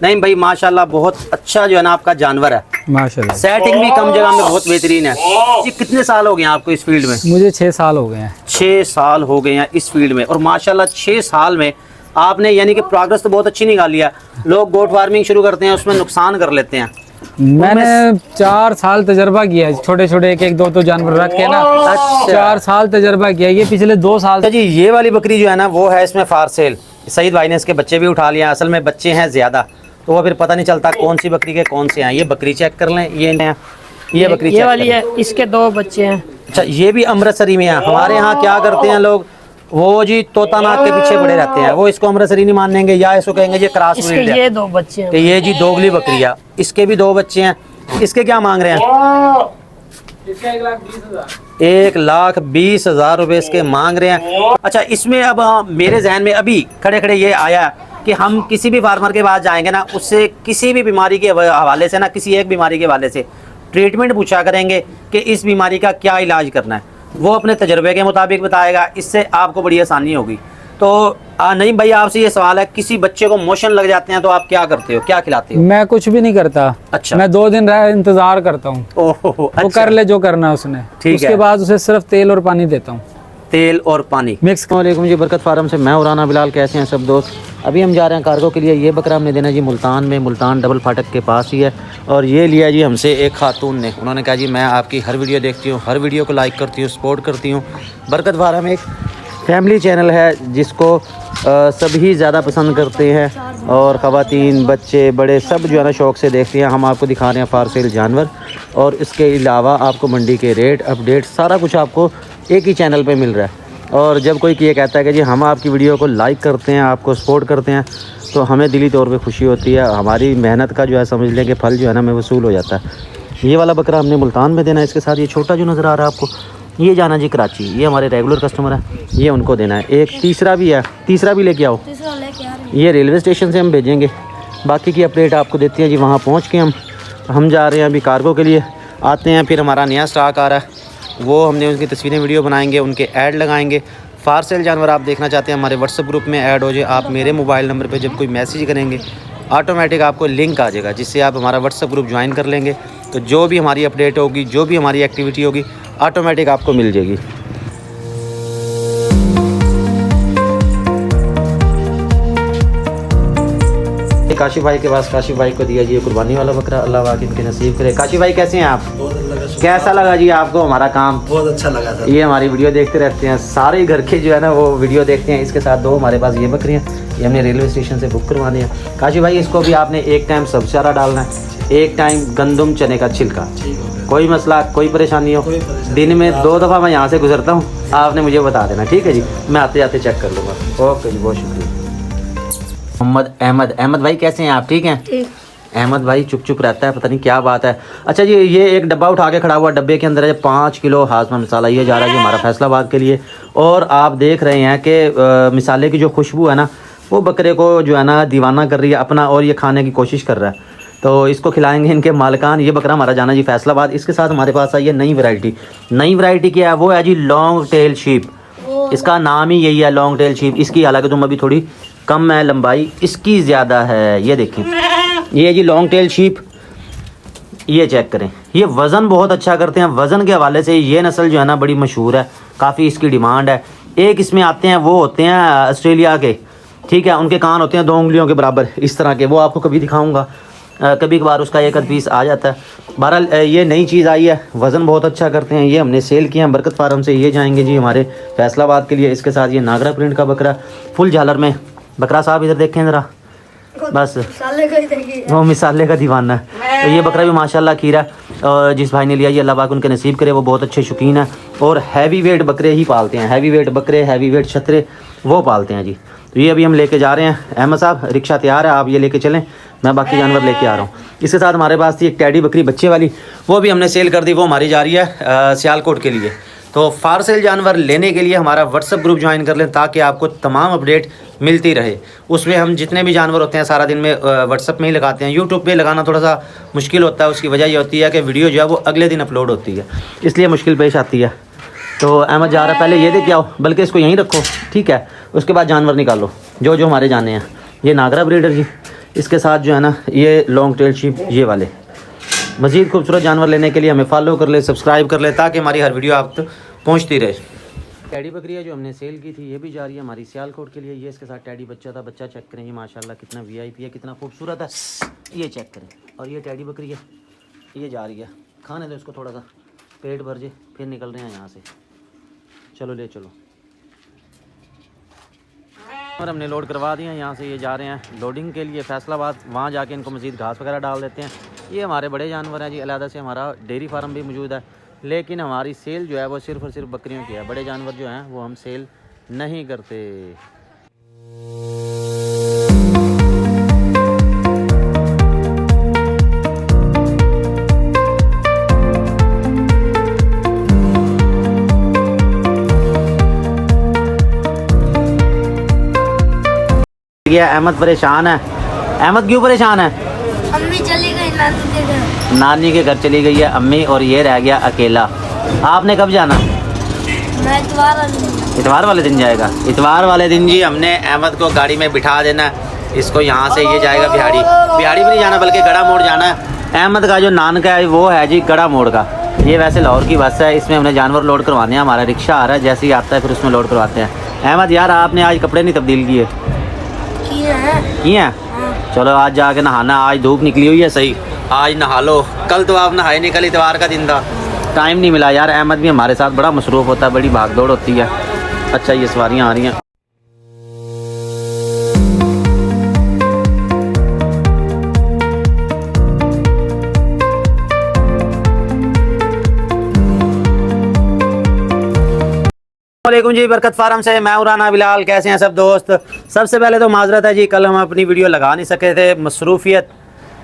नहीं भाई माशाल्लाह बहुत अच्छा जो है ना आपका जानवर है माशाल्लाह। सेटिंग भी कम जगह में बहुत बेहतरीन है। ये कितने साल हो गए हैं आपको इस फील्ड में? मुझे 6 साल हो गए हैं। 6 साल हो गए हैं इस फील्ड में और माशाल्लाह 6 साल में आपने यानी कि प्रोग्रेस तो बहुत अच्छी निकाली है। लोग गोट फार्मिंग शुरू करते हैं उसमें नुकसान कर लेते हैं। मैंने 4 साल तजर्बा किया है, छोटे छोटे एक एक दो दो जानवर रख के ना। अच्छा। 4 साल तजर्बा किया। ये पिछले 2 साल अच्छा जी, ये वाली बकरी जो है ना वो है इसमें फार सेल। सईद भाई ने इसके बच्चे भी उठा लिया। असल में बच्चे हैं ज़्यादा तो वो फिर पता नहीं चलता कौन सी बकरी के कौन से हैं। ये बकरी चेक कर लें, ये बकरी ये चेक वाली कर है, इसके 2 बच्चे हैं। अच्छा, ये भी अमृतसरी में है। हमारे यहाँ क्या करते हैं लोग, वो जी तोता नाग के पीछे पड़े रहते हैं। वो इसको अमृतसरी नहीं मानेंगे या इसको कहेंगे ये क्रॉस इसके ब्रीड है ये 2 बच्चे हैं। कि ये जी दोगली बकरी है। इसके भी 2 बच्चे हैं। इसके क्या मांग रहे हैं? 1,20,000 रुपए इसके मांग रहे हैं। अच्छा, इसमें अब मेरे जहन में अभी खड़े खड़े ये आया कि हम किसी भी फार्मर के पास जाएंगे ना, उससे किसी भी बीमारी के हवाले से ना, किसी एक बीमारी के हवाले से ट्रीटमेंट पूछा करेंगे कि इस बीमारी का क्या इलाज करना है, वो अपने तजर्बे के मुताबिक बताएगा। इससे आपको बड़ी आसानी होगी। तो नहीं भाई, आपसे ये सवाल है, किसी बच्चे को मोशन लग जाते हैं तो आप क्या करते हो, क्या खिलाते हो? मैं कुछ भी नहीं करता। अच्छा। मैं 2 दिन इंतजार करता हूँ। ओहो, वो अच्छा। कर ले जो करना है उसने। ठीक उसके है। बाद उसे सिर्फ तेल और पानी देता हूँ। तेल और पानी मिक्स। वालेकुम जी, बरकत फार्म से मैं उराना बिलाल। कैसे हैं सब दोस्त? अभी हम जा रहे हैं कार्गो के लिए। ये बकरा हमने देना जी मुल्तान में, मुल्तान डबल फाटक के पास ही है। और ये लिया जी हमसे एक खातून ने। उन्होंने कहा जी मैं आपकी हर वीडियो देखती हूँ, हर वीडियो को लाइक करती हूँ, सपोर्ट करती हूँ। बरकत फार्म एक फैमिली चैनल है जिसको सभी ज़्यादा पसंद करते हैं और ख़वातीन बच्चे बड़े सब जो है ना शौक़ से देखते हैं। हम आपको दिखा रहे हैं फार सेल जानवर और इसके अलावा आपको मंडी के रेट अपडेट सारा कुछ आपको एक ही चैनल पे मिल रहा है। और जब कोई ये कहता है कि जी हम आपकी वीडियो को लाइक करते हैं, आपको सपोर्ट करते हैं, तो हमें दिली तौर पे खुशी होती है। हमारी मेहनत का जो है समझ लें कि फल जो है ना हमें वसूल हो जाता है। ये वाला बकरा हमने मुल्तान में देना है। इसके साथ ये छोटा जो नज़र आ रहा है आपको, ये जाना जी कराची। ये हमारे रेगुलर कस्टमर है, ये उनको देना है। एक तीसरा भी है, तीसरा भी लेके आओ। ये रेलवे स्टेशन से हम भेजेंगे। बाकी की अपडेट आपको देते हैं जी वहाँ पहुँच के। हम जा रहे हैं अभी कार्गो के लिए। आते हैं फिर हमारा नया स्टॉक आ रहा है, वो हमने उनकी तस्वीरें वीडियो बनाएंगे, उनके ऐड लगाएंगे। फार सेल जानवर आप देखना चाहते हैं हमारे व्हाट्सएप ग्रुप में ऐड हो जाए। आप मेरे मोबाइल नंबर पे जब कोई मैसेज करेंगे ऑटोमेटिक आपको लिंक आ जाएगा जिससे आप हमारा व्हाट्सएप ग्रुप ज्वाइन कर लेंगे। तो जो भी हमारी अपडेट होगी, जो भी हमारी एक्टिविटी होगी, ऑटोमेटिक आपको मिल जाएगी। काशिफ भाई के पास, काशिफ भाई को दिया जी कुर्बानी वाला बकरा। अल्लाह वाकई इनके नसीब करे। काशिफ भाई कैसे हैं आप? कैसा लगा जी आपको हमारा काम? बहुत अच्छा लगा सर। ये हमारी वीडियो देखते रहते हैं सारे घर के जो है ना वो वीडियो देखते हैं। इसके साथ 2 हमारे पास ये बकरियाँ, ये हमने रेलवे स्टेशन से बुक करवानी है। काशिफ भाई इसको भी आपने एक टाइम सब्ज़ चारा डालना है, एक टाइम गंदम चने का छिलका। कोई मसला, कोई परेशानी हो, दिन में 2 दफ़ा मैं यहाँ से गुजरता हूँ, आपने मुझे बता देना, ठीक है जी? मैं आते जाते चेक कर लूँगा। ओके जी, बहुत शुक्रिया। मोहम्मद अहमद भाई कैसे हैं आप? ठीक हैं? अहमद भाई चुप चुप रहता है, पता नहीं क्या बात है। अच्छा जी, ये एक डब्बा उठा के खड़ा हुआ, डब्बे के अंदर है 5 किलो हाजमा मसाला। ये जा रहा है जी हमारा फैसलाबाद के लिए। और आप देख रहे हैं कि मसाले की जो खुशबू है ना वो बकरे को जो है ना दीवाना कर रही है अपना, और ये खाने की कोशिश कर रहा है। तो इसको खिलाएंगे इनके मालिकान। ये बकरा हमारा जाना जी फैसलाबाद। इसके साथ हमारे पास आई है नई वैरायटी। नई वैरायटी क्या है? वो है जी लॉन्ग टेल शीप। इसका नाम ही यही है, लॉन्ग टेल शीप। इसकी हालांकि तुम अभी थोड़ी कम है लंबाई, इसकी ज़्यादा है। ये देखें, ये जी लॉन्ग टेल शीप। ये चेक करें, ये वज़न बहुत अच्छा करते हैं। वज़न के हवाले से ये नस्ल जो है ना बड़ी मशहूर है, काफ़ी इसकी डिमांड है। एक इसमें आते हैं, वो होते हैं ऑस्ट्रेलिया के, ठीक है? उनके कान होते हैं 2 उंगलियों के बराबर इस तरह के। वो आपको कभी दिखाऊंगा, कभी कभार उसका एक आध पीस आ जाता है। बहरहाल ये नई चीज़ आई है, वज़न बहुत अच्छा करते हैं। ये हमने सेल किया है बरकत फार्म से। ये जाएंगे जी हमारे फैसलाबाद के लिए। इसके साथ ये नागरा प्रिंट का बकरा, फुल झालर में बकरा। साहब इधर देखें ज़रा, बस वो मिसाले का दीवाना है। तो ये बकरा भी माशाल्लाह खीरा, और जिस भाई ने लिया ये अल्लाह पाक उनके नसीब करे, वो बहुत अच्छे शौकीन है और हैवी वेट बकरे ही पालते हैं। हैवी वेट बकरे, हैवी वेट छतरे वो पालते हैं जी। तो ये अभी हम लेके जा रहे हैं। अहमद साहब रिक्शा तैयार है, आप ये लेके चलें, मैं बाकी जानवर लेके आ रहा हूँ। इसके साथ हमारे पास थी एक टैडी बकरी बच्चे वाली, वो भी हमने सेल कर दी। वो हमारी जा रही है सियालकोट के लिए। तो फार सेल जानवर लेने के लिए हमारा व्हाट्सएप ग्रुप ज्वाइन कर लें ताकि आपको तमाम अपडेट मिलती रहे। उसमें हम जितने भी जानवर होते हैं सारा दिन में व्हाट्सएप में ही लगाते हैं। यूट्यूब पे लगाना थोड़ा सा मुश्किल होता है। उसकी वजह ये होती है कि वीडियो जो है वो अगले दिन अपलोड होती है, इसलिए मुश्किल पेश आती है। तो अहमद जा रहा है, पहले ये दे के आओ, बल्कि इसको यहीं रखो, ठीक है? उसके बाद जानवर निकालो जो जो हमारे जाने हैं। ये नागरा ब्रीडर जी, इसके साथ जो है ना ये लॉन्ग टेल शीप ये वाले। मज़ीद खूबसूरत जानवर लेने के लिए हमें फॉलो कर ले, सब्सक्राइब कर ले, ताकि हमारी हर वीडियो आप तक पहुँचती रहे। टैडी बकरियाँ जो हमने सेल की थी ये भी जा रही है हमारी सियालकोट के लिए। ये इसके साथ टैडी बच्चा था, बच्चा चेक करें, ये माशाल्लाह कितना वीआईपी है, कितना खूबसूरत है, ये चेक करें। और ये टैडी बकरी है, ये जा रही है, खाने दो इसको थोड़ा सा, पेट भर जाए, फिर निकल रहे हैं यहाँ से। चलो ले चलो। और हमने लोड करवा दिया यहाँ से, ये जा रहे हैं लोडिंग के लिए फैसलाबाद, वहाँ जाके इनको मज़ीद घास वगैरह डाल देते हैं। ये हमारे बड़े जानवर हैं जी, अलहदा से हमारा डेयरी फार्म भी मौजूद है, लेकिन हमारी सेल जो है वो सिर्फ़ और सिर्फ बकरियों की है। बड़े जानवर जो हैं वो हम सेल नहीं करते। अहमद परेशान है। अहमद क्यों परेशान है? अम्मी चली गई नानी के घर। नानी के घर चली गई है अम्मी, और ये रह गया अकेला। आपने कब जाना? मैं इतवार वाले दिन जाएगा। इतवार वाले दिन जी हमने अहमद को गाड़ी में बिठा देना है। इसको यहाँ से ये जाएगा बिहाड़ी। बिहाड़ी भी नहीं जाना बल्कि गड़ा मोड़ जाना है। अहमद का जो नानका है वो है जी गड़ा मोड़ का। ये वैसे लाहौर की बस है, इसमें हमने जानवर लोड करवाने हैं। हमारा रिक्शा आ रहा है, जैसे ही आता है फिर उसमें लोड करवाते हैं। अहमद यार आपने आज कपड़े नहीं तब्दील किए? किए हैं? चलो आज जाके नहाना, आज धूप निकली हुई है सही, आज नहा लो। कल तो आप नहाए नहीं, कल इतवार का दिन था, टाइम नहीं मिला यार। अहमद भी हमारे साथ बड़ा मसरूफ़ होता है, बड़ी भाग दौड़ होती है। अच्छा ये सवारियाँ आ रही हैं। वालेकुम जी, बरकत फार्म से मैं राना बिलाल। कैसे हैं सब दोस्त? सबसे पहले तो माजरत है जी, कल हम अपनी वीडियो लगा नहीं सके थे, मसरूफियत,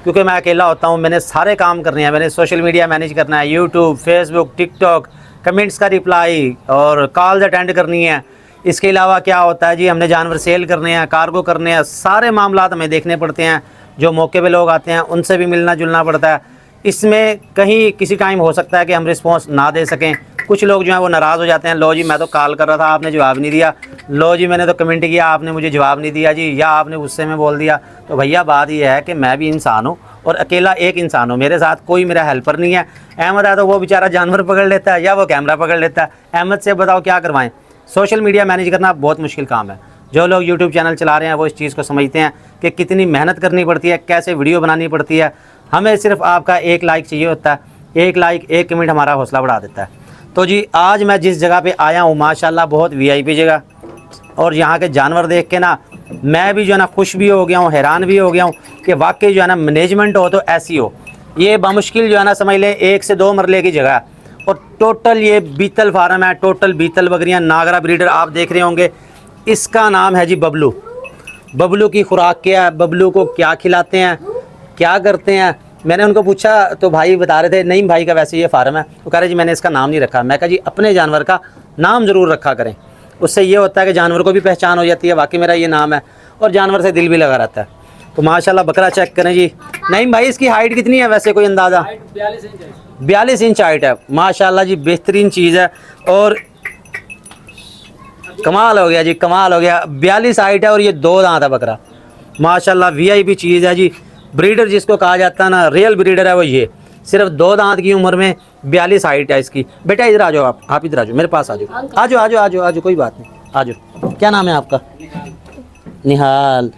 क्योंकि मैं अकेला होता हूं, मैंने सारे काम करने हैं। मैंने सोशल मीडिया मैनेज करना है, यूट्यूब, फेसबुक, टिकटॉक, कमेंट्स का रिप्लाई और कॉल्स अटेंड करनी है। इसके अलावा क्या होता है जी, हमने जानवर सेल करने हैं, कार्गो करने हैं, सारे मामलात हमें देखने पड़ते हैं। जो मौके पे लोग आते हैं उनसे भी मिलना जुलना पड़ता है। इसमें कहीं किसी टाइम हो सकता है कि हम रिस्पॉन्स ना दे सकें। कुछ लोग जो हैं वो नाराज़ हो जाते हैं, लो जी मैं तो कॉल कर रहा था आपने जवाब नहीं दिया, लो जी मैंने तो कमेंट किया आपने मुझे जवाब नहीं दिया जी, या आपने गुस्से में बोल दिया। तो भैया बात ये है कि मैं भी इंसान हूँ और अकेला एक इंसान हूँ, मेरे साथ कोई मेरा हेल्पर नहीं है। अहमद है तो वो बेचारा जानवर पकड़ लेता है या वो कैमरा पकड़ लेता है। अहमद से बताओ क्या करवाएं? सोशल मीडिया मैनेज करना बहुत मुश्किल काम है। जो लोग यूट्यूब चैनल चला रहे हैं वो इस चीज़ को समझते हैं कि कितनी मेहनत करनी पड़ती है, कैसे वीडियो बनानी पड़ती है। हमें सिर्फ आपका एक लाइक चाहिए होता है, एक लाइक एक कमेंट हमारा हौसला बढ़ा देता है। तो जी आज मैं जिस जगह पे आया हूँ माशाल्लाह बहुत वीआईपी जगह, और यहाँ के जानवर देख के ना मैं भी जो है ना खुश भी हो गया हूँ, हैरान भी हो गया हूँ कि वाकई जो है ना मैनेजमेंट हो तो ऐसी हो। ये बामुश्किल जो है ना समझ लें 1 से 2 मरले की जगह है, और टोटल ये बीतल फार्म है, टोटल बीतल बकरियाँ, नागरा ब्रीडर आप देख रहे होंगे। इसका नाम है जी बबलू। बबलू की खुराक क्या है, बबलू को क्या खिलाते हैं, क्या करते हैं? मैंने उनको पूछा तो भाई बता रहे थे नहीं भाई का वैसे ये फार्म है। वो कह रहे जी मैंने इसका नाम नहीं रखा। मैं कहा जी अपने जानवर का नाम ज़रूर रखा करें, उससे ये होता है कि जानवर को भी पहचान हो जाती है, वाकई मेरा ये नाम है, और जानवर से दिल भी लगा रहता है। तो माशाल्लाह बकरा चेक करें जी। नहीं भाई इसकी हाइट कितनी है वैसे, कोई अंदाज़ा? 42 इंच हाइट है माशाल्लाह जी, बेहतरीन चीज़ है। और कमाल हो गया जी, कमाल हो गया। 42 हाइट है और ये 2 दांत है बकरा माशाल्लाह, वीआईपी चीज़ है जी। ब्रीडर जिसको कहा जाता है ना, रियल ब्रीडर है वो। ये सिर्फ 2 दांत की उम्र में 42 हाइट है इसकी। बेटा इधर आ जाओ, आप इधर आ जाओ, मेरे पास आ जाओ, आ जाओ आ जाओ आ जाओ आ जाओ, कोई बात नहीं आ जाओ। क्या नाम है आपका? निहाल।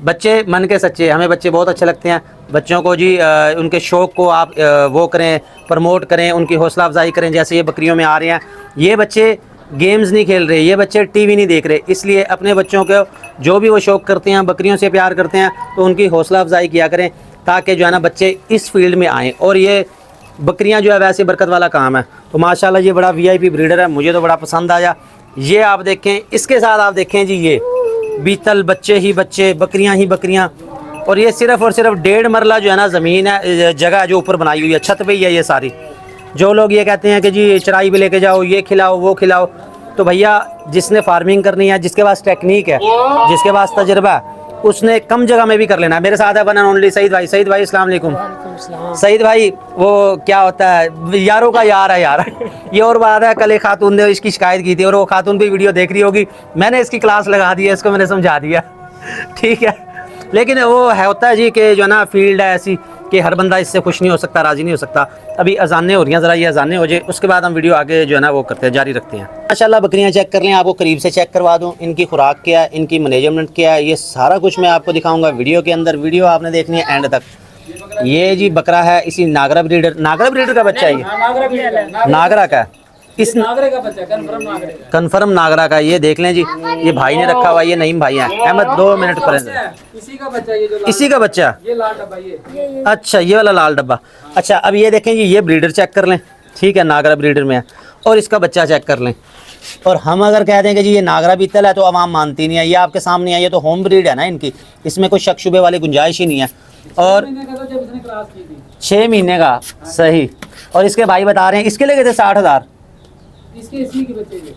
बच्चे मन के सच्चे, हमें बच्चे बहुत अच्छे लगते हैं। बच्चों को जी उनके शौक़ को आप वो करें, प्रमोट करें, उनकी हौसला अफजाई करें। जैसे ये बकरियों में आ रहे हैं, ये बच्चे गेम्स नहीं खेल रहे, ये बच्चे टीवी नहीं देख रहे, इसलिए अपने बच्चों को जो भी वो शौक़ करते हैं, बकरियों से प्यार करते हैं, तो उनकी हौसला अफजाई किया करें ताकि जो है ना बच्चे इस फील्ड में आएँ। और ये बकरियां जो है वैसे बरकत वाला काम है। तो माशाल्लाह ये बड़ा वीआईपी ब्रीडर है, मुझे तो बड़ा पसंद आया। ये आप देखें, इसके साथ आप देखें जी ये बीतल बच्चे ही बच्चे, बकरियां ही बकरियां। और ये सिर्फ़ और सिर्फ 1.5 मरला जो है ना ज़मीन है, जगह जो ऊपर बनाई हुई है, छत पे ही है ये सारी। जो लोग ये कहते हैं कि जी चराई पे लेके जाओ, ये खिलाओ वो खिलाओ, तो भैया जिसने फार्मिंग करनी है, जिसके पास टेक्निक है, जिसके पास तजर्बा है, उसने कम जगह में भी कर लेना है। मेरे साथ है वन एंड ओनली सईद भाई। सईद भाई अस्सलाम वालेकुम। सईद भाई वो क्या होता है, यारों का यार है यार। ये और बात है, कल एक खातून ने इसकी शिकायत की थी और वो खातून भी वीडियो देख रही होगी। मैंने इसकी क्लास लगा दी है, इसको मैंने समझा दिया, ठीक है। लेकिन वो है होता है जी कि जो है ना फील्ड है ऐसी कि हर बंदा इससे खुश नहीं हो सकता, राज़ी नहीं हो सकता। अभी अजानें हो रही हैं, ज़रा ये अजानें हो जाए उसके बाद हम वीडियो आगे जो है ना वो करते हैं, जारी रखते हैं। माशाल्लाह बकरियां चेक कर लें, आपको करीब से चेक करवा दूं, इनकी खुराक क्या है, इनकी मैनेजमेंट क्या है, ये सारा कुछ मैं आपको दिखाऊंगा वीडियो के अंदर। वीडियो आपने देखनी है एंड तक। ये जी बकरा है, इसी नागरा ब्रीडर का बच्चा है ये, नागरा का है। इस नागरे का बच्चा कन्फर्म नागरा का, ये देख लें जी, ये भाई ने रखा हुआ है, ये नईम भाई है। अहमद 2 मिनट पर, इसी का बच्चा, ये जो इसी का बच्चा, ये लाल डब्बा ये। अच्छा ये वाला लाल डब्बा। अच्छा अब ये देखें जी, ये ब्रीडर चेक कर लें, ठीक है, नागरा ब्रीडर में है, और इसका बच्चा चेक कर लें। और हम अगर कह दें कि जी ये नागरा बीतल है तो आवाम मानती नहीं है, ये आपके सामने है, ये तो होम ब्रीड है ना इनकी, इसमें कोई शक शुबे वाली गुंजाइश ही नहीं है। और 6 महीने का, सही। और इसके भाई बता रहे हैं इसके लगे थे 60,000,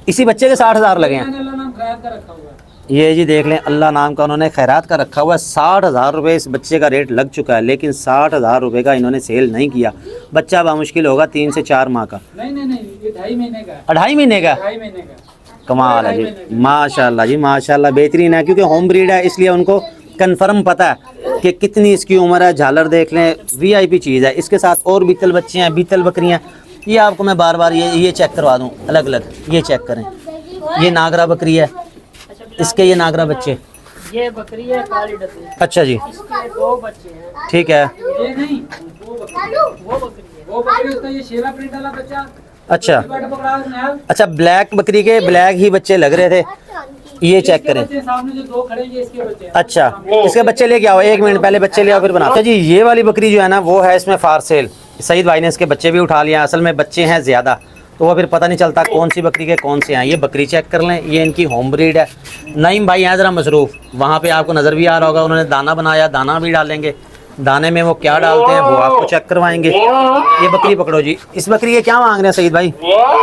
इसी बच्चे के 60,000 लगे हैं। ये जी देख लें, अल्लाह नाम का उन्होंने खैरात का रखा हुआ है। 60,000 रुपये इस बच्चे का रेट लग चुका है, लेकिन 60,000 रुपये का इन्होंने सेल नहीं किया। बच्चा बामुश्किल होगा 3 से 4 माह का। नहीं, ये 2.5 महीने का। 2.5 महीने का, 2.5 महीने का। कमाल है जी, माशाल्लाह जी माशाल्लाह, बेहतरीन है। क्योंकि होम ब्रीड है इसलिए उनको कंफर्म पता है कि कितनी इसकी उम्र है। झालर देख लें, VIP चीज़ है। इसके साथ और बीतल बच्चे हैं, बीतल बकरियाँ। ये आपको मैं बार बार ये चेक करवा दूँ अलग अलग, ये चेक करें। ये नागरा बकरी है, इसके ये नागरा बच्चे, ये बकरी है काली डबी। अच्छा जी, इसके 2 बच्चे हैं। ठीक है। ये नहीं, वो बकरी उसका ये शेरा प्रिंट वाला बच्चा। अच्छा पकड़ा उसने। अच्छा, ब्लैक बकरी के ब्लैक ही बच्चे लग रहे थे, ये चेक करें। सामने जो 2 खड़े हैं इसके बच्चे। अच्छा इसके बच्चे लेके आओ, 1 मिनट पहले बच्चे ले आओ फिर बनाओ। अच्छा जी, ये वाली बकरी जो है ना वो है इसमें फार सेल। सईद भाई ने इसके बच्चे भी उठा लिया, असल में बच्चे हैं ज़्यादा तो वो फिर पता नहीं चलता कौन सी बकरी के कौन से हैं। ये बकरी चेक कर लें, ये इनकी होम ब्रीड है। नईम भाई हैं ज़रा मसरूफ़, वहाँ पे आपको नज़र भी आ रहा होगा, उन्होंने दाना बनाया, दाना भी डालेंगे। दाने में वो क्या डालते हैं वो आपको चेक करवाएंगे। ये बकरी पकड़ो जी, इस बकरी के क्या मांग रहे हैं सईद भाई?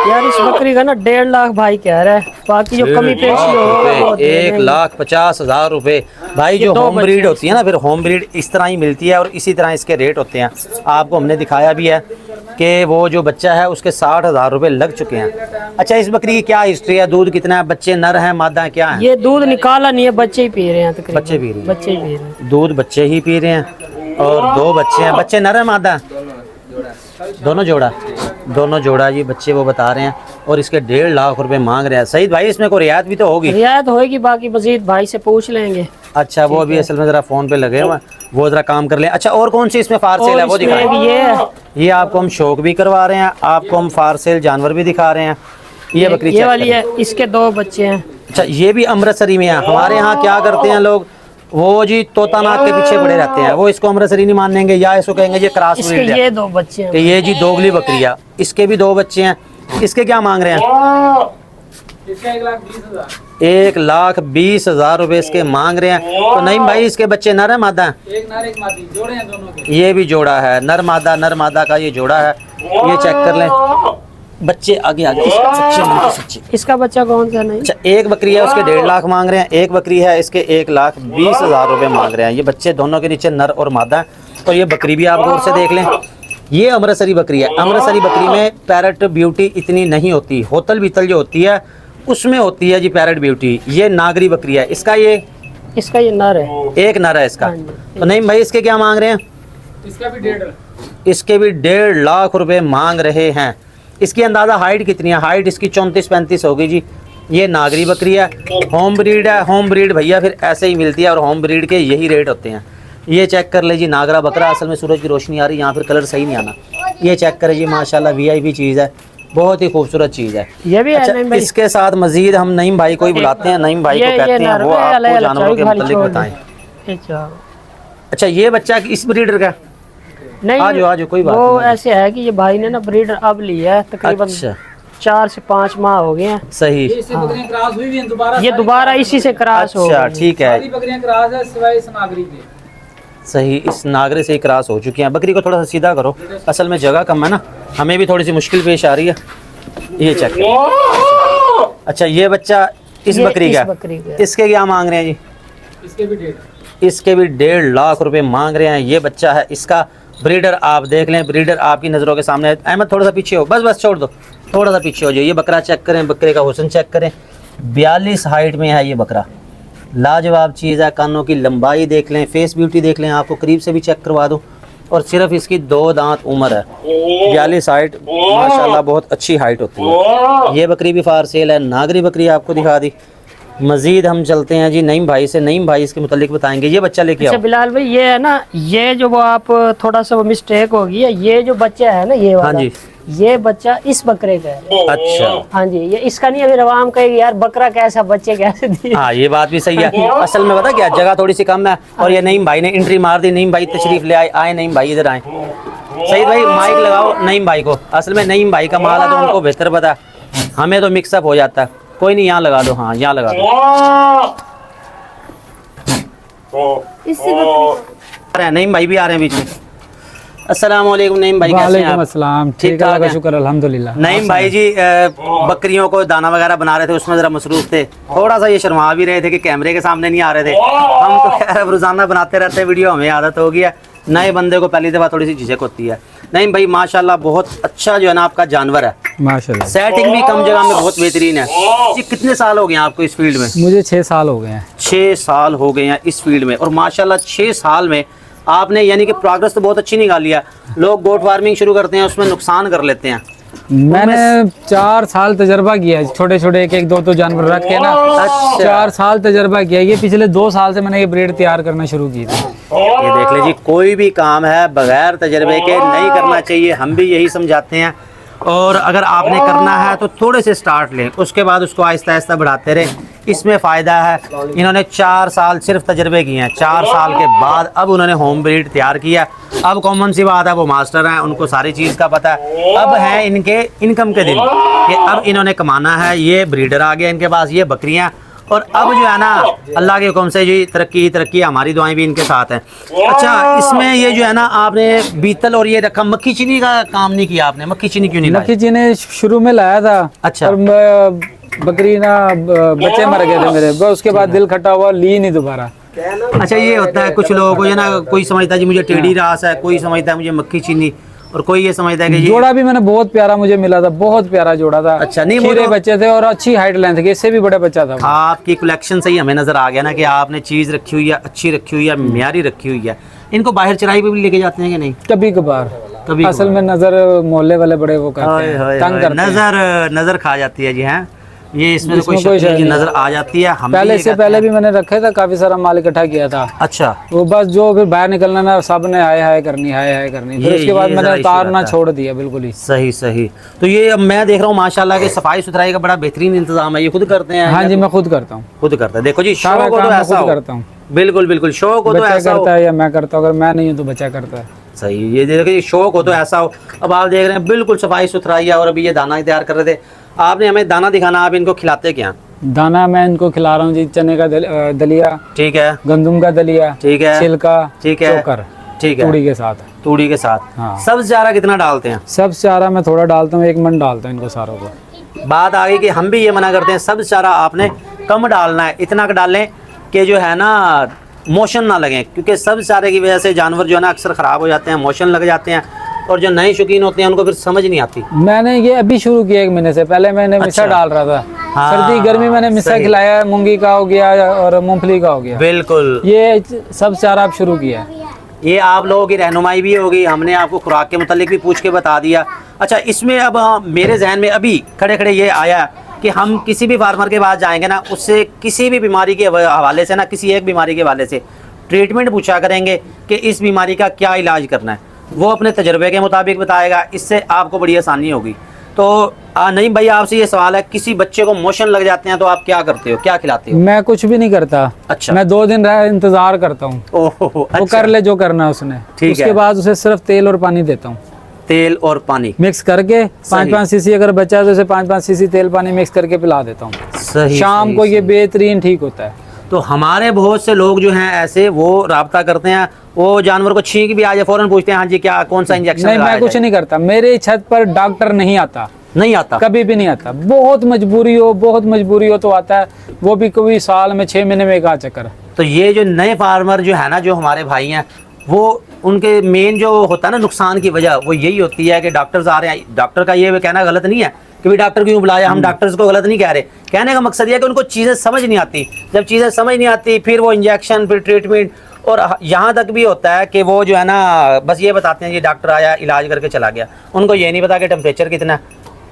यार इस बकरी का ना 1.5 लाख भाई कह रहा है, बाकी जो कमी पेशी हो 1,50,000 रुपये। भाई जो होम ब्रीड होती है ना, फिर होम ब्रीड इस तरह ही मिलती है और इसी तरह इसके रेट होते हैं। आपको हमने दिखाया भी है कि वो जो बच्चा है उसके 60,000 रुपये लग चुके हैं। अच्छा इस बकरी की क्या हिस्ट्री है, दूध कितना है, बच्चे नर हैं मादा हैं, क्या है? ये दूध निकाला नहीं है, बच्चे ही पी रहे हैं तकरीबन। बच्चे पी रहे हैं, बच्चे ही पी रहे हैं, दूध बच्चे ही पी रहे हैं। और 2 बच्चे हैं, बच्चे नर है मादा है? दोनों जोड़ा जी बच्चे वो बता रहे हैं। और इसके 1.5 लाख रुपए मांग रहे हैं। सईद भाई इसमें कोई रियायत भी तो होगी? रियायत होगी, बाकी मजीद भाई से पूछ लेंगे। अच्छा वो अभी असल में जरा फोन पे लगे हुए हैं, वो जरा काम कर लें। अच्छा और कौन सी इसमें फार सेल है वो दिखाएं। ये आपको हम शौक भी करवा रहे हैं, आपको हम फार सेल जानवर भी दिखा रहे हैं। ये बकरी ये वाली है, इसके 2 बच्चे हैं। अच्छा ये भी अमृतसरी में है। हमारे यहाँ क्या करते हैं लोग, वो जी तोता नाक के पीछे पड़े रहते हैं, वो इसको अमृतसरी नहीं मानेंगे या इसको कहेंगे ये क्रॉस ब्रीड है। ये 2 बच्चे हैं, तो ये जी दोगली बकरिया, इसके भी 2 बच्चे हैं। इसके क्या मांग रहे हैं? इसका 1,20,000। 1,20,000 रुपए इसके मांग रहे हैं। तो नहीं भाई इसके बच्चे नर है मादा है? एक नर एक मादी, जोड़े हैं दोनों के। ये भी जोड़ा है, नर मादा का ये जोड़ा है। ये चेक कर लें बच्चे, आगे इसका बच्चा कौन सा? नहीं अच्छा एक बकरी है उसके 1.5 लाख मांग रहे हैं, एक बकरी है इसके 1,20,000 रुपए मांग रहे हैं। ये बच्चे दोनों के नीचे नर और मादा है। और ये बकरी भी आप गौर से देख लें, ये अमृतसरी बकरी है। अमृतसरी बकरी में पैरट ब्यूटी इतनी नहीं होती, होतल बीतल जो होती है उसमें होती है जी पैरट ब्यूटी। ये नागरी बकरी है। इसका ये नर है, एक नर है इसका। तो नहीं भाई इसके क्या मांग रहे हैं? इसका भी 1.5। इसके भी 1.5 लाख रुपए मांग रहे हैं। इसकी अंदाज़ा हाइट कितनी है? हाइट इसकी 34-35 होगी जी। ये नागरी बकरी है, होम ब्रीड है। होम ब्रीड भैया फिर ऐसे ही मिलती है और होम ब्रीड के यही रेट होते हैं। ये चेक कर ले जी, नागरा बकरा। असल में सूरज की रोशनी आ रही है यहाँ, फिर कलर सही नहीं आना। ये चेक करें जी, माशाल्लाह VIP चीज़ है, बहुत ही खूबसूरत चीज़ है। ये भी अच्छा, है इसके साथ मजीद हम नईम भाई को ही बुलाते हैं, नईम भाई को कहते हैं वो आपको जानवरों के मतलब बताएं। अच्छा ये बच्चा इस ब्रीडर का? नहीं आजो कोई बात वो नहीं। ऐसे है कि ये भाई ने ना ब्रीडर अब लिया है, तकरीबन अच्छा 4 से 5 माह हो गए हैं। सही। इससे बकरियां क्रॉस हुई भी हैं दोबारा। ये दोबारा इसी से क्रॉस हो अच्छा ठीक है, सारी बकरियां क्रॉस है सिवाय इस नागरी के। सही, इस नागरे से ही क्रॉस हो चुकी हैं। बकरी को थोड़ा सा सीधा करो, असल में जगह कम है ना, हमें भी थोड़ी सी मुश्किल पेश आ रही है। ये चेक करो। अच्छा ये बच्चा इस बकरी का, इसके क्या मांग रहे हैं जी? इसके भी 1.5। इसके भी 1.5 लाख रुपए मांग रहे हैं। ये बच्चा है, इसका ब्रीडर आप देख लें, ब्रीडर आपकी नज़रों के सामने है। अहमद थोड़ा सा पीछे हो, बस छोड़ दो, थोड़ा सा पीछे हो जाओ। ये बकरा चेक करें, बकरे का हुस्न चेक करें। 42 हाइट में है ये बकरा, लाजवाब चीज़ है। कानों की लंबाई देख लें, फेस ब्यूटी देख लें, आपको करीब से भी चेक करवा दूँ। और सिर्फ इसकी 2 दांत उम्र है, 42 हाइट, माशाल्लाह बहुत अच्छी हाइट होती है। ये बकरी भी फार सेल है, नागरी बकरी आपको दिखा दी। मजीद हम चलते हैं जी नईम भाई से, नईम भाई इसके मुतालिक बताएंगे। ये बच्चा लेके अच्छा आओ। बिलाल भाई, ये है ना, ये जो वो आप थोड़ा सा मिस्टेक हो गई है, ये जो बच्चा है ना ये वाला, हाँ जी, ये बच्चा इस बकरे का है। अच्छा, हाँ जी, ये इसका नहीं। अभी रवाम कहेगी यार बकरा कैसा, बच्चे कैसे दिए। हाँ ये बात भी सही है। असल में पता क्या, जगह थोड़ी सी कम है और ये नईम भाई ने एंट्री मार दी। नईम भाई तशरीफ ले आए। आए नईम भाई, इधर आए। सईद भाई माइक लगाओ नईम भाई को। असल में नईम भाई का माल है तो उनको बेहतर पता है, हमें तो मिक्सअप हो जाता है। कोई नहीं, यहाँ लगा दो। हाँ यहाँ लगा दो। इससे बकरी नईम भाई भी आ रहे हैं बीच में। अस्सलाम वालेकुम नईम भाई, कैसे हैं वालेकुम आप? अस्सलाम। ठीक ठीक ठाक है, हैं? शुक्र अल्हम्दुलिल्लाह। नईम भाई जी बकरियों को दाना वगैरह बना रहे थे, उसमें ज़रा मसरूफ़ थे। थोड़ा सा ये शर्मा भी रहे थे कि कैमरे के सामने नहीं आ रहे थे। हम तो खैर अब रोज़ाना बनाते रहते हैं वीडियो, हमें आदत हो गई है। नए बंदे को पहली दफ़ा थोड़ी सी झिझक होती है। नईम भाई माशाल्लाह बहुत अच्छा जो है ना आपका जानवर है। माशाल्लाह, सेटिंग भी कम जगह में बहुत बेहतरीन है। जी कितने साल हो गए हैं आपको इस फील्ड में? मुझे 6 साल हो गए हैं। 6 साल हो गए हैं इस फील्ड में। और माशाल्लाह 6 साल में आपने यानी कि प्रोग्रेस तो बहुत अच्छी निकाली है। लोग गोट फार्मिंग शुरू करते हैं, उसमें नुकसान कर लेते हैं। मैंने 4 साल तजर्बा किया है, छोटे छोटे एक दो जानवर रख के ना। अच्छा। 4 साल तजर्बा किया। ये पिछले 2 साल से मैंने ये ब्रीड तैयार करना शुरू की थी। ये देख लीजिए, कोई भी काम है बगैर तजर्बे के नहीं करना चाहिए, हम भी यही समझाते हैं। और अगर आपने करना है तो थोड़े से स्टार्ट लें, उसके बाद उसको आहिस्ता आहिस्ता बढ़ाते रहें, इसमें फ़ायदा है। इन्होंने 4 साल सिर्फ तजर्बे किए हैं। 4 साल के बाद अब उन्होंने होम ब्रीड तैयार किया। अब कॉमन सी बात है, वो मास्टर हैं, उनको सारी चीज़ का पता है। अब है इनके इनकम के दिन कि अब इन्होंने कमाना है। ये ब्रीडर आ गया इनके पास, ये बकरियाँ। और अब जो है ना अल्लाह के हुक्म से जी तरक्की तरक्की, हमारी दुआएं भी इनके साथ हैं। अच्छा, इसमें ये जो है ना आपने बीतल और ये रखा, मक्खी चीनी का काम नहीं किया आपने? मक्खी चीनी क्यों नहीं लाई? मक्खी जी ने शुरू में लाया था। अच्छा। और बकरी ना बच्चे मर गए थे मेरे, बस उसके बाद दिल खट्टा हुआ, ली नहीं दोबारा। अच्छा, ये होता है कुछ लोगों को, ये ना कोई समझता है जी मुझे टेढ़ी रास है, कोई समझता है मुझे मक्खी चीनी, और कोई ये समझता है कि ये जोड़ा भी मैंने बहुत प्यारा मुझे मिला था, बहुत प्यारा जोड़ा था। अच्छा, नहीं वो खीरे तो- बच्चे थे और अच्छी हाइट लेंथ के, इससे भी बड़े बच्चा था वो। आपकी कलेक्शन से ही हमें नजर आ गया ना कि आपने चीज रखी हुई है, अच्छी रखी हुई है, म्यारी रखी हुई है। इनको बाहर चराई पे भी लेके जाते हैं कि नहीं? कभी कभार। कभी असल में नजर मोहल्ले वाले बड़े वो करते हैं, तंग करते हैं। नजर खा जाती है जी। हैं ये इसमें तो कोई इसमें कोई शक नहीं, शक नहीं नजर आ जाती है। हम पहले भी से ये पहले कहते भी मैंने रखे था, काफी सारा माल इकट्ठा किया था। हैं। अच्छा, वो बस जो फिर बाहर निकलना ना, सब ने हाय हाय करनी, हाय हाय करनी, फिर ये- उसके बाद ये मैंने जरा issue उतारना रहता है। छोड़ दिया बिल्कुल ही। सही सही। तो ये अब मैं देख रहा हूँ माशाल्लाह के सफाई सुथराई का बड़ा बेहतरीन इंतजाम है। ये खुद करते हैं? हाँ जी, मैं खुद करता हूँ, खुद करता है। देखो जी, सारा शौक हो काम तो मैं ऐसा खुद हो। करता हूँ। बिल्कुल बिल्कुल, शौक हो तो बच्चा ऐसा हो। करता है या मैं करता हूँ, अगर मैं नहीं हूँ तो बच्चा करता है। सही। ये देखिए, शौक हो तो ऐसा हो। अब आप देख रहे हैं बिल्कुल सफाई सुथराई है। और अभी ये दाना तैयार कर रहे थे, आपने हमें दाना दिखाना। आप इनको खिलाते क्या? दाना मैं इनको खिला रहा हूँ जी, चने का दलिया, ठीक है, गंदम का दलिया, ठीक है, छिलका, ठीक है, चोकर, ठीक है, तूड़ी के साथ। तूड़ी के साथ। हाँ। सब्ज चारा कितना डालते हैं? सब चारा मैं थोड़ा डालता हूँ, 1 मन डालता हूँ इनको सारों को। बात आ गई कि हम भी ये मना करते हैं, सब्ज चारा आपने कम डालना है, इतना डालें कि जो है ना मोशन ना लगे, क्योंकि सब्ज चारे की वजह से जानवर जो है ना अक्सर ख़राब हो जाते हैं, मोशन लग जाते हैं। और जो नए शौकीन होते हैं उनको फिर समझ नहीं आती। मैंने ये अभी शुरू किया 1 महीने से, पहले मैंने मिसा अच्छा। डाल रहा था। हाँ, सर्दी गर्मी मैंने मिसा सही। खिलाया, मूंगी का हो गया और मूंगफली का हो गया। बिल्कुल, ये सब चारा अब शुरू किया है। ये आप लोगों की रहनुमाई भी होगी, हमने आपको खुराक के मुतालिक भी पूछ के बता दिया। अच्छा, इसमें अब मेरे जहन में अभी खड़े खड़े ये आया कि हम किसी भी फार्मर के पास जाएंगे ना, उससे किसी भी बीमारी के हवाले से ना, किसी एक बीमारी के हवाले से ट्रीटमेंट पूछा करेंगे कि इस बीमारी का क्या इलाज करना है, वो अपने तजर्बे के मुताबिक बताएगा। इससे आपको बड़ी आसानी होगी। तो नहीं भाई, आपसे ये सवाल है, किसी बच्चे को मोशन लग जाते हैं तो आप क्या करते हो, क्या खिलाते हो? मैं कुछ भी नहीं करता। अच्छा। मैं 2 दिन इंतजार करता हूँ, ओहो, वो अच्छा। कर ले जो करना है उसने। ठीक उसके है। बाद उसे सिर्फ तेल और पानी देता हूँ, तेल और पानी मिक्स करके। सही। 5-5 सीसी अगर बच्चा है तो उसे 5-5 सीसी तेल पानी मिक्स करके पिला देता हूँ। सही। शाम सही, को ये सही। बेहतरीन ठीक होता है। तो हमारे बहुत से लोग जो हैं ऐसे, वो राब्ता करते हैं, वो जानवर को छींक भी आ जाए फौरन पूछते हैं हाँ जी क्या कौन सा इंजेक्शन नहीं, लगाया मैं कुछ जाए? नहीं करता। मेरे छत पर डॉक्टर नहीं आता, नहीं आता? कभी भी नहीं आता। बहुत मजबूरी हो तो आता है, वो भी कभी साल में 6 महीने में 1 आध चक्कर। तो ये जो नए फार्मर जो है ना, जो हमारे भाई हैं, वो उनके मेन जो होता है ना नुकसान की वजह वो यही होती है कि डॉक्टर्स आ रहे हैं। डॉक्टर का ये कहना गलत नहीं है कि भाई डॉक्टर क्यों बुलाया, हम डॉक्टर्स को गलत नहीं कह रहे। कहने का मकसद ये है कि उनको चीज़ें समझ नहीं आती। जब चीज़ें समझ नहीं आती फिर वो इंजेक्शन, फिर ट्रीटमेंट, और यहाँ तक भी होता है कि वो जो है ना बस ये बताते हैं ये डॉक्टर आया इलाज करके चला गया। उनको ये नहीं पता कि टेम्परेचर कितना है,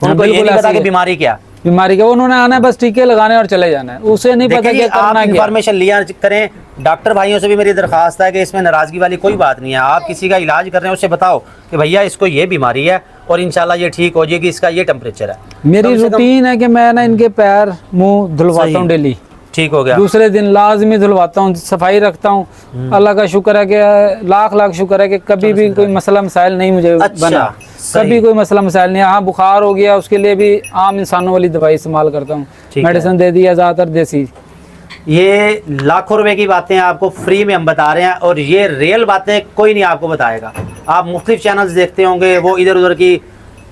उनको ये नहीं पता कि बीमारी क्या, बीमारी का उन्होंने आना है बस टीके लगाने और चले जाना है, उसे नहीं पता कि आप इन्फॉर्मेशन लिया करें। डॉक्टर भाइयों से भी मेरी दरख्वास्त है कि इसमें नाराज़गी वाली कोई बात नहीं है। आप किसी का इलाज कर रहे हैं उससे बताओ कि भैया इसको ये बीमारी है और इंशाल्लाह ये ठीक हो जाएगी, इसका ये टेम्परेचर है। मेरी रूटीन है कि मैं ना इनके पैर मुंह धुलवाता हूँ डेली, ठीक हो गया। दूसरे दिन लाजमी धुलवाता हूँ, सफाई रखता हूँ। अल्लाह का शुक्र है कि लाख लाख शुक्र है कि कभी भी कोई मसला मसाइल नहीं मुझे बना, कभी कोई मसला मसाइल नहीं। हाँ बुखार हो गया उसके लिए भी आम इंसानों वाली दवाई इस्तेमाल करता हूँ, मेडिसिन दे दिया ज़्यादातर देसी। ये लाखों रुपए की बातें आपको फ्री में हम बता रहे हैं और ये रियल बातें कोई नहीं आपको बताएगा। आप मुख्तलिफ चैनल्स देखते होंगे, वो इधर उधर की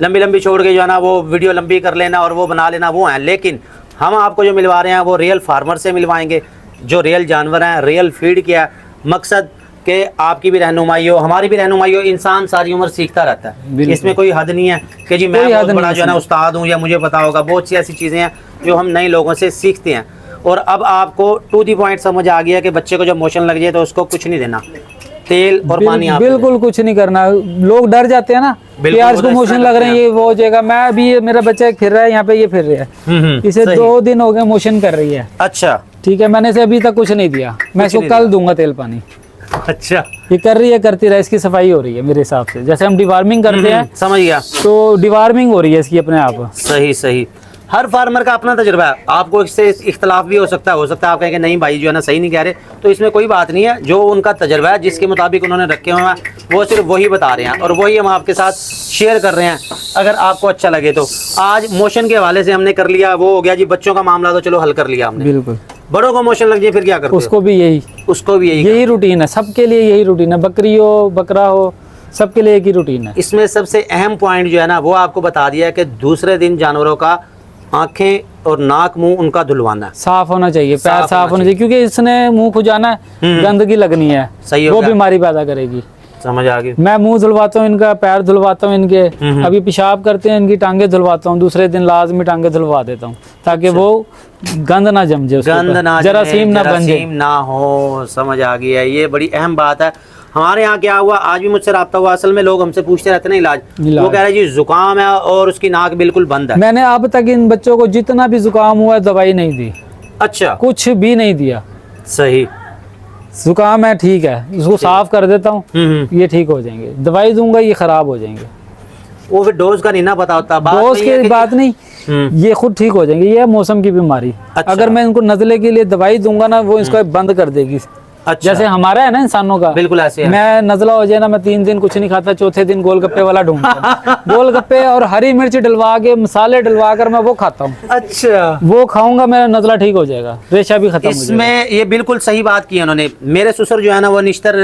लंबी लंबी छोड़ के जो है ना वो वीडियो लंबी कर लेना और वो बना लेना वो हैं, लेकिन हम आपको जो मिलवा रहे हैं वो रियल फार्मर से मिलवाएंगे, जो रियल जानवर हैं, रियल फीड किया। मकसद कि आपकी भी रहनुमाई हो, हमारी भी रहनुमाई हो। इंसान सारी उम्र सीखता रहता है, इसमें कोई हद नहीं है कि जी मैं बहुत बड़ा जो है ना उस्ताद हूँ या मुझे पता होगा। बहुत सी ऐसी चीज़ें हैं जो हम नए लोगों से सीखते हैं। और अब आपको टू दी पॉइंट समझ आ गया कि बच्चे को जब मोशन लग जाए तो उसको कुछ नहीं देना, तेल और पानी आप बिल्कुल कुछ नहीं करना। लोग डर जाते हैं ना कि यार इसको मोशन लग रहे हैं ये वो हो जाएगा। मैं अभी मेरा बच्चा एक फिर रहा है यहाँ पे, ये फिर रहा है, इसे 2 दिन हो गए मोशन कर रही है। अच्छा ठीक है, मैंने इसे अभी तक कुछ नहीं दिया, मैं इसको कल दूंगा तेल पानी। अच्छा ये कर रही है, करती रहे, इसकी सफाई हो रही है मेरे हिसाब से। जैसे हम डिवार्मिंग करते हैं, समझ गया, तो डिवार्मिंग हो रही है इसकी अपने आप। सही सही। हर फार्मर का अपना तजुर्बा है, आपको इससे इख्तलाफ भी हो सकता है आप कहें कि नहीं भाई जो है ना सही नहीं कह रहे, तो इसमें कोई बात नहीं है। जो उनका तजुर्बा है जिसके मुताबिक उन्होंने रखे हुए हैं वो सिर्फ वही बता रहे हैं और वही हम आपके साथ शेयर कर रहे हैं। अगर आपको अच्छा लगे तो आज मोशन के हवाले से हमने कर लिया, वो हो गया जी। बच्चों का मामला तो चलो हल कर लिया हमने, बिल्कुल। बड़ों को मोशन लग जाए फिर क्या करते उसको भी यही रूटीन है, सबके लिए यही रूटीन है, बकरी हो बकरा हो सबके लिए एक ही रूटीन है। इसमें सबसे अहम पॉइंट जो है ना वो आपको बता दिया है कि दूसरे दिन जानवरों का आंखें और नाक मुंह उनका धुलवाना है, साफ होना चाहिए, पैर साफ होना चाहिए, क्योंकि इसने मुंह खुजाना है, गंदगी लगनी है, सही हो वो गया। बीमारी पैदा करेगी। समझ आ गई। मैं मुंह धुलवाता हूँ इनका, पैर धुलवाता हूँ इनके, अभी पेशाब करते हैं इनकी टांगे धुलवाता हूँ, दूसरे दिन लाजमी टांगे धुलवा देता हूँ ताकि वो गंद ना जम जाए, गंद ना, जरासीम ना बन जाए, ना हो। समझ आ गई है, ये बड़ी अहम बात है। हमारे यहाँ क्या हुआ, आज भी मुझसे रब्ता हुआ, असल में लोग हमसे पूछते रहते हैं इलाज, वो कह रहे जी जुकाम है और उसकी नाक बिल्कुल बंद है। मैंने अब तक इन बच्चों को जितना भी जुकाम हुआ है दवाई नहीं दी। अच्छा, कुछ भी नहीं दिया। सही। जुकाम है ठीक है, उसको साफ कर देता हूँ, ये ठीक हो जाएंगे। दवाई दूंगा ये खराब हो जाएंगे। वो फिर डोज का नहीं ना पता होता, डोज की बात नहीं, ये खुद ठीक हो जाएंगे। ये है मौसम की बीमारी। अच्छा। अगर मैं इनको नजले के लिए दवाई दूंगा ना वो इसको बंद कर देगी। अच्छा। जैसे हमारा है ना इंसानों का, बिल्कुल ऐसे है। मैं नजला हो जाए ना, मैं 3 दिन कुछ नहीं खाता, चौथे दिन गोलगप्पे वाला ढूंढता हूँ। गोलगप्पे और हरी मिर्च डलवा के, मसाले डलवा कर मैं वो खाता हूँ। अच्छा, वो खाऊंगा मेरा नजला ठीक हो जाएगा, रेशा भी खत्म हो जाएगा। इसमें ये बिल्कुल सही बात की है उन्होंने। मेरे ससुर जो है ना वो निश्तर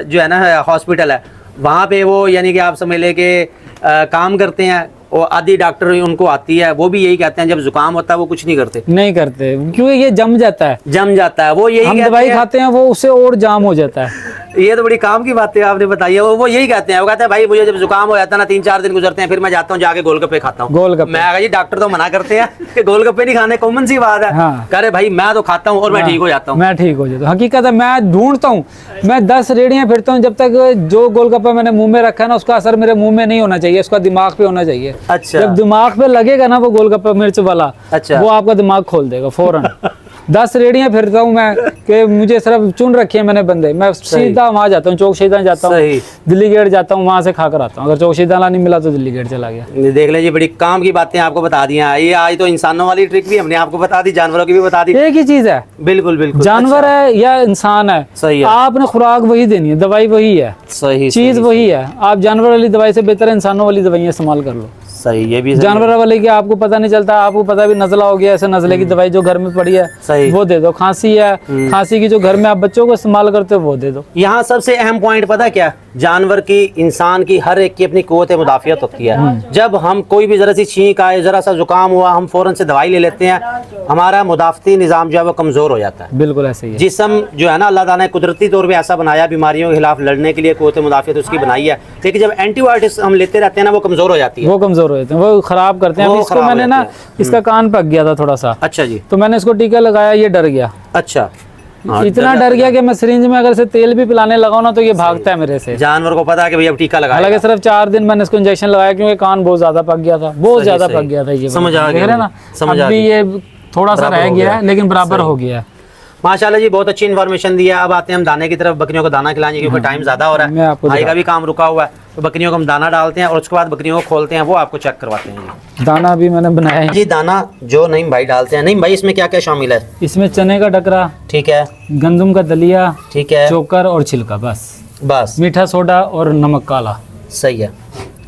जो है ना हॉस्पिटल है, वहाँ पे वो यानी कि आप समझ ले के काम करते हैं। और आदि डॉक्टर उनको आती है, वो भी यही कहते हैं जब जुकाम होता है वो कुछ नहीं करते, नहीं करते, क्योंकि ये जम जाता है, जम जाता है। वो यही हम दवाई खाते हैं वो उससे और जाम हो जाता है। ये तो बड़ी काम की बात है आपने बताई है। वो यही कहते हैं, वो कहते हैं भाई मुझे जब जुकाम हो जाता है ना 3-4 दिन गुजरते हैं, फिर मैं जाता हूँ जाके गोलगप्पे खाता हूँ। गोलगप्पे, मैं जी डॉक्टर तो मना करते हैं कि गोलगप्पे नहीं खाने, कॉमन सी बात है। हाँ। कह रहे भाई मैं तो खाता हूँ और मैं ठीक हो जाता हूँ। मैं ठीक हो जाता हूँ, हकीकत है। मैं ढूंढता हूँ, मैं 10 रेड़ियाँ फिरता हूँ, जब तक जो गोलगप्पा मैंने मुंह में रखा है ना उसका असर मेरे मुंह में नहीं होना चाहिए, उसका दिमाग पे होना चाहिए। अच्छा। जब दिमाग पे लगेगा ना वो गोलगप्पा मिर्च वाला, अच्छा। वो आपका दिमाग खोल देगा फौरन। 10 रेड़ियाँ फिरता हूँ मैं कि मुझे सिर्फ चुन रखे हैं मैंने बंदे, मैं सीधा वहाँ जाता हूँ, चौक शहीदान जाता हूँ, दिल्ली गेट जाता हूँ, वहाँ से खा कर आता हूँ। अगर चौक शहीदान नहीं मिला तो दिल्ली गेट चला गया। देख लीजिए, बड़ी काम की बातें आपको बता दी हैं। ये आज तो इंसानों वाली ट्रिक भी हमने आपको बता दी, जानवरों की भी बता दी। एक ही चीज है, बिल्कुल बिल्कुल, जानवर है या इंसान है, सही है। आपने खुराक वही देनी है, दवाई वही है, सही चीज वही है। आप जानवर वाली दवाई से बेहतर इंसानों वाली दवाइयाँ इस्तेमाल कर लो। सही, ये भी सही जानवर है। वाले की आपको पता नहीं चलता, आपको पता भी नजला हो गया, ऐसे नजले की दवाई जो घर में पड़ी है सही। वो दे दो। खांसी है, खांसी की जो घर में आप बच्चों को इस्तेमाल करते हो वो दे दो। यहाँ सबसे अहम पॉइंट पता क्या, जानवर की, इंसान की, हर एक की अपनी कुव्वत मुदाफियत होती है। जब हम कोई भी जरा सी छींक आए, जरा सा जुकाम हुआ, हम फौरन से दवाई ले लेते हैं, हमारा मुदाफ़ती निज़ाम जो है वो कमज़ोर हो जाता है। बिल्कुल ऐसे ही है। जिस्म जो है ना, अल्लाह ताला ने कुदरती तौर पे ऐसा बनाया, बीमारियों के खिलाफ लड़ने के लिए कुव्वत मुदाफ़ियत उसकी बनाई है, लेकिन जब एंटीबायोटिक्स हम लेते रहते हैं ना, वो कमज़ोर हो जाती है। वो कमजोर हो जाते हैं, वो खराब करते हैं। वो अभी इसको खराब हो मैंने ना, जाती इसका कान पक गया था थोड़ा सा, अच्छा जी, तो मैंने इसको टीका लगाया, ये डर गया। अच्छा। हाँ, इतना डर गया कि मैं सिरिंज में अगर से तेल भी पिलाने लगाऊं ना तो ये भागता है मेरे से। जानवर को पता है कि भैया अब टीका लगा। हालांकि सिर्फ 4 दिन मैंने इसको इंजेक्शन लगाया क्योंकि कान बहुत ज्यादा पक गया था, बहुत सही, ज्यादा सही। पक गया था। ये समझ आ गया देख रहे हैं ना, समझ आ अभी गया। ये थोड़ा सा बराबर रह हो गया गया। है लेकिन बराबर सही। हो गया है। माशाल्लाह जी, बहुत अच्छी इन्फॉर्मेशन दी है। अब आते हैं हम दाने की तरफ, बकरियों को दाना खिलाएंगे क्योंकि टाइम ज़्यादा हो रहा मैं है, आपको भाई का भी काम रुका हुआ है। तो बकरियों को हम दाना डालते हैं और उसके बाद बकरियों को खोलते हैं, वो आपको चेक करवाते हैं। दाना भी मैंने बनाया है। जी दाना जो नईम भाई डालते हैं, नईम भाई इसमें क्या क्या शामिल है? इसमें चने का डकरा, ठीक है, गंदम का दलिया, ठीक है, चोकर और छिलका, बस बस मीठा सोडा और नमक काला, सही है।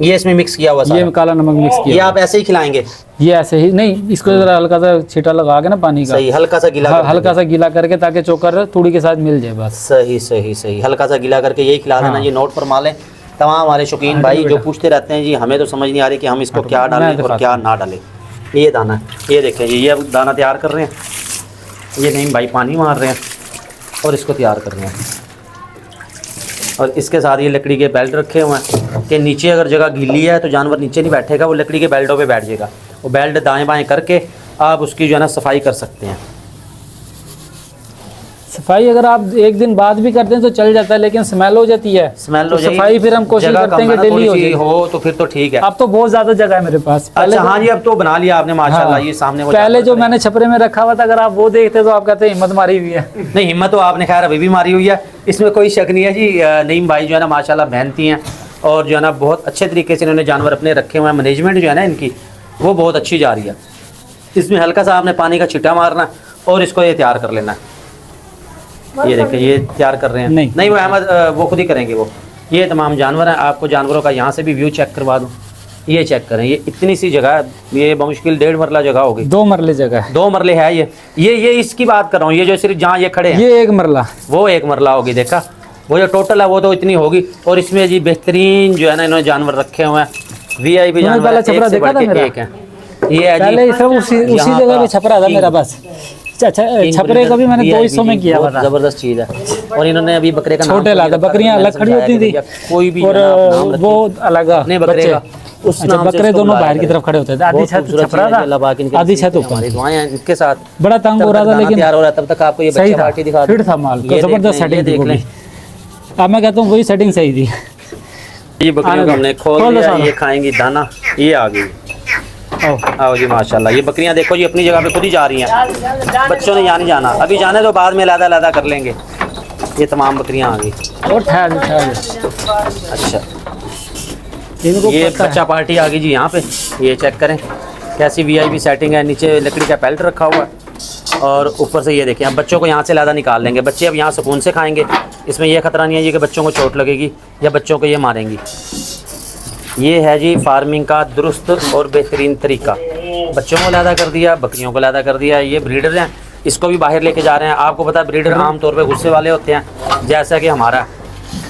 ये इसमें मिक्स किया हुआ ये सारा। काला नमक मिक्स ये किया। आप ऐसे ही खिलाएंगे? ये ऐसे ही नहीं, इसको जरा हल्का सा छींटा लगा के ना पानी का, सही, हल्का सा गीला कर हल्का सा गीला करके ताकि चोकर तूड़ी के साथ मिल जाए बस। सही सही सही, हल्का सा गीला करके यही खिला देना। ये नोट फरमा लें तमाम हमारे शौकीन भाई जो पूछते रहते हैं जी हमें तो समझ नहीं आ रही कि हम इसको क्या डालें और क्या ना डालें। ये दाना, ये देखें जी, ये अब दाना तैयार कर रहे हैं। ये नहीं भाई पानी मार रहे हैं और इसको तैयार कर रहे हैं। और इसके साथ ये लकड़ी के बेल्ट रखे हुए हैं कि नीचे अगर जगह गीली है तो जानवर नीचे नहीं बैठेगा, वो लकड़ी के बेल्टों पे बैठ जाएगा। वो बेल्ट दाएं बाएं करके आप उसकी जो है ना सफाई कर सकते हैं। सफाई अगर आप एक दिन बाद भी करते हैं तो चल जाता है, लेकिन स्मेल हो जाती है। स्मेल तो हो जाएगी। सफाई फिर हम कोशिश जगह करते हैं कि कम है ना, डेली हो थोड़ी सी जाए। हो तो फिर तो ठीक है। अब तो बहुत ज्यादा जगह है मेरे पास। अच्छा हाँ जी, अब तो बना लिया आपने माशाल्लाह। हाँ, ये सामने वो पहले जानवर जो मैंने छपरे में रखा हुआ था, अगर आप वो देखते तो आप कहते हिम्मत मारी हुई है। नहीं, हिम्मत तो आपने खैर अभी भी मारी हुई है, इसमें कोई शक नहीं है जी। नईम भाई जो है ना माशाल्लाह मेहनती हैं और जो है ना बहुत अच्छे तरीके से इन्होंने जानवर अपने रखे हुए हैं। मैनेजमेंट जो है ना इनकी वो बहुत अच्छी जा रही है। इसमें हल्का सा आपने पानी का छिट्टा मारना और इसको ये तैयार कर लेना। ये देखिए ये तैयार कर रहे हैं। नहीं वो अहमद वो खुद ही करेंगे वो। ये तमाम जानवर हैं, आपको जानवरों का यहाँ से भी व्यू चेक करवा दूँ। ये चेक करें, ये इतनी सी जगह है, ये बमुश्किल 1.5 मरला जगह होगी। 2 मरले जगह है। 2 मरले है ये इसकी बात कर रहा हूँ। ये जो सिर्फ जहाँ ये खड़े हैं ये 1 मरला, वो 1 मरला होगी। देखा, वो जो टोटल है वो तो इतनी होगी। और इसमें जी बेहतरीन जो है ना इन्होंने जानवर रखे हुए हैं, VIP जानवर पहले हैं, छपरा एक से देखा बढ़ था के मेरा? एक है। ये है पहले जी सब उसी यहाँ जगह का पे छपरा था मेरा बस। छपरे का भी मैंने 2 हिस्सों में किया हुआ था। जबरदस्त चीज़ है। और इन्होंने अभी बकरे का नाम छोटे लाते, बकरियां अलग खड़ी होती थी कोई भी और वो अलग अपने बकरे का उस अच्छा, नाम से बकरे इसको दोनों बुलाया बाहर की जाता तरफ खड़े होते थे। आधी बहुत छत खूबसूरत छपरा चीज़ है, अल्लाह पाक था, इनके आधी नसीब छत में ऊपर। हमारी दुआएं हैं इनके साथ। बड़ा तंग हो रहा था लेकिन तैयार हो रहा है, तब तक आपको ये सही बच्चा था, पार्टी दिखा फिट था माल, ये जबरदस्त देख लें, ये सेटिंग थी देख वो लें। भी। अब मैं कहता हूँ वही सेटिंग सही थी। ये बकरियों को हमने खोल खोल दो लिया, सारा। ये खाएंगी दाना। ये आ गई, आओ जी माशाल्लाह। ये बकरियां देखो जी अपनी जगह पे खुद ही जा रही हैं, बच्चों ने यहाँ नहीं जाना। अभी जाने तो बाद में लादा कर लेंगे। ये तमाम बकरियां आ गई। और ठहर अच्छा, इनको ये पता है। बच्चा पार्टी आ गई जी यहाँ पे। ये चेक करें कैसी VIP सेटिंग है। नीचे लकड़ी का बेल्ट रखा हुआ है और ऊपर से ये देखें। अब बच्चों को यहाँ से लादा निकाल लेंगे, बच्चे अब यहाँ सुकून से खाएंगे। इसमें यह खतरा नहीं है जी कि बच्चों को चोट लगेगी या बच्चों को ये मारेंगी। ये है जी फार्मिंग का दुरुस्त और बेहतरीन तरीका। बच्चों को लादा कर दिया, बकरियों को लादा कर दिया। ये ब्रीडर हैं, इसको भी बाहर लेके जा रहे हैं। आपको पता है ब्रीडर आमतौर पे गुस्से वाले होते हैं, जैसा कि हमारा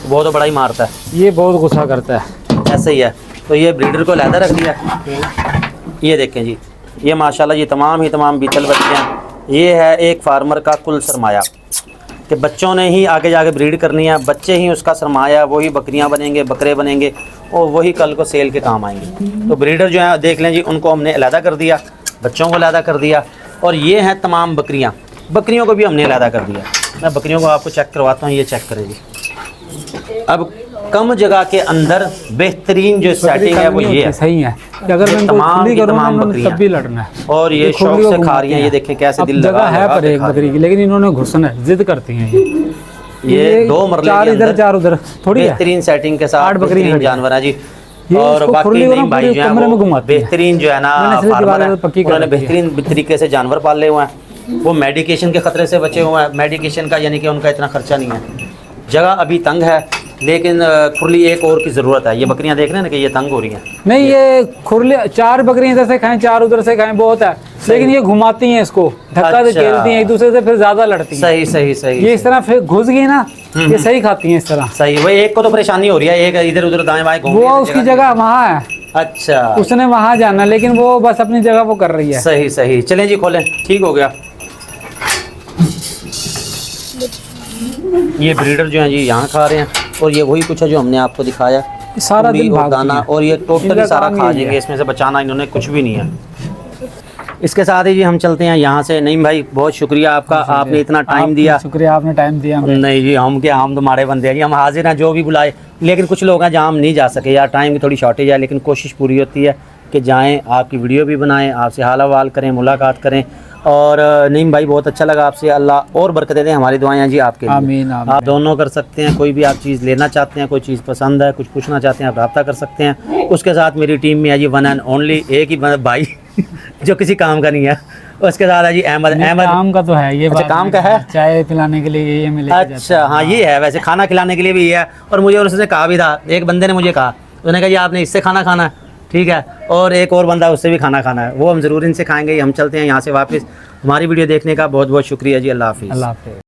वो तो बड़ा ही मारता है। ये बहुत गुस्सा करता है, ऐसे ही है। तो ये ब्रीडर को लादा रख दिया। ये देखें जी, ये माशाल्लाह ये तमाम बीतल बच्चे हैं। ये है एक फार्मर का कुल सरमाया कि बच्चों ने ही आगे जाके ब्रीड करनी है, बच्चे ही उसका सरमाया, वही बकरियां बनेंगे, बकरे बनेंगे और वही कल को सेल के काम आएंगे। तो ब्रीडर जो है देख लें जी, उनको हमने अलहदा कर दिया, बच्चों को अलहदा कर दिया। और ये हैं तमाम बकरियां, बकरियों को भी हमने अलहदा कर दिया। मैं बकरियों को आपको चेक करवाता हूँ, ये चेक करें जी। अब कम जगह के अंदर बेहतरीन जो सेटिंग है वो ये है। सही है कि अगर मैं इनको तमाम खुली की करूँ तमाम इन्होंने बकरियां। तब भी लड़ना है। और ये खुली शौक को से खा घुमाती रही हैं। हैं। ये देखें कैसे अब दिल जगह लगा है लगा पर के एक खा रही बकरी की, लेकिन इन्होंने घुसना है, जिद करती हैं ये 2 मरले 4 के इधर अंदर 4 उधर थोड़ी है। बेहतरीन सेटिंग के साथ 8 बकरी बेहतरीन खड़ी है। जानवर है जी। ये और इसको बाकी खुली करो, नहीं भाई पूरे जो है कमरे में वो घुमाती है। बेहतरीन जो है ना मैंने इसलिए फार्मर दीवार है, पर पक्की कर उन्होंने रखी है। बेहतरीन तरीके से जानवर पाले हुए हैं। वो मेडिकेशन के खतरे से बचे हुए हैं। मेडिकेशन का यानी कि उनका इतना खर्चा नहीं है। जगह अभी तंग है लेकिन खुरली एक और की ज़रूरत है। ये बकरियां देख रहे हैं ना कि ये तंग हो रही हैं। नहीं, ये खुरली 4 बकरियां इधर से खाएं 4 उधर से खाएं बहुत है, लेकिन ये घुमाती हैं इसको, धक्का अच्छा। खेलती हैं एक दूसरे से, फिर ज्यादा लड़ती हैं। सही सही सही। ये इस तरह फिर घुस गई ना, ये सही खाती हैं इस तरह। सही, वही एक को तो परेशानी हो रही है, एक इधर उधर दाएं बाएं घूम वो रही है, उसकी जगह वहाँ है, अच्छा उसने वहाँ जाना, लेकिन वो बस अपनी जगह वो कर रही है। सही सही। चलें जी खोलें, ठीक हो गया। ये ब्रीडर जो हैं जी यहाँ खा रहे हैं, और ये वही कुछ है जो हमने आपको दिखाया, सारा पूरी दिन और भागती दाना, हैं। और ये टोटली इनका सारा काम खा यही है। जाएंगे, इसमें से बचाना इन्होंने कुछ भी नहीं है। इसके साथ ही जी हम चलते हैं यहाँ से। नईम भाई बहुत शुक्रिया आपका, आपने इतना टाइम दिया। शुक्रिया, आपने टाइम दिया हमें। नहीं जी, हम क्या, हम तुम्हारे बंदे हैं जी, हम हाजिर हैं जो भी बुलाए। लेकिन कुछ लोग हैं जहाँ हम नहीं जा सके यार, टाइम की थोड़ी शॉर्टेज है, लेकिन कोशिश पूरी होती है कि जाएं, आपकी वीडियो भी बनाएं, आपसे हाल अहवाल करें, मुलाकात करें। और नईम भाई बहुत अच्छा लगा आपसे, अल्लाह और बरकत दे, हमारी दुआएं हैं जी आपके लिए। आमीन आमीन। आप दोनों कर सकते हैं, कोई भी आप चीज़ लेना चाहते हैं, कोई चीज़ पसंद है, कुछ पूछना चाहते हैं, आप रब्ता कर सकते हैं। उसके साथ मेरी टीम में है जी वन एंड ओनली एक ही भाई जो किसी काम का नहीं है, उसके साथ है जी अहमद। अहमद काम का तो है ये, अच्छा, बात काम नहीं का है? चाय पिलाने के लिए ये मिले। अच्छा हाँ, ये है, वैसे खाना खिलाने के लिए भी ये है। और मुझे उसने कहा भी था, एक बंदे ने मुझे कहा, उसने कहा जी आपने इससे खाना खाना है, ठीक है, और एक और बंदा उससे भी खाना खाना है, वो हम ज़रूर इनसे खाएंगे। हम चलते हैं यहाँ से वापस। हमारी वीडियो देखने का बहुत बहुत शुक्रिया जी, अल्लाह हाफिज़। अल्लाह हाफिज़।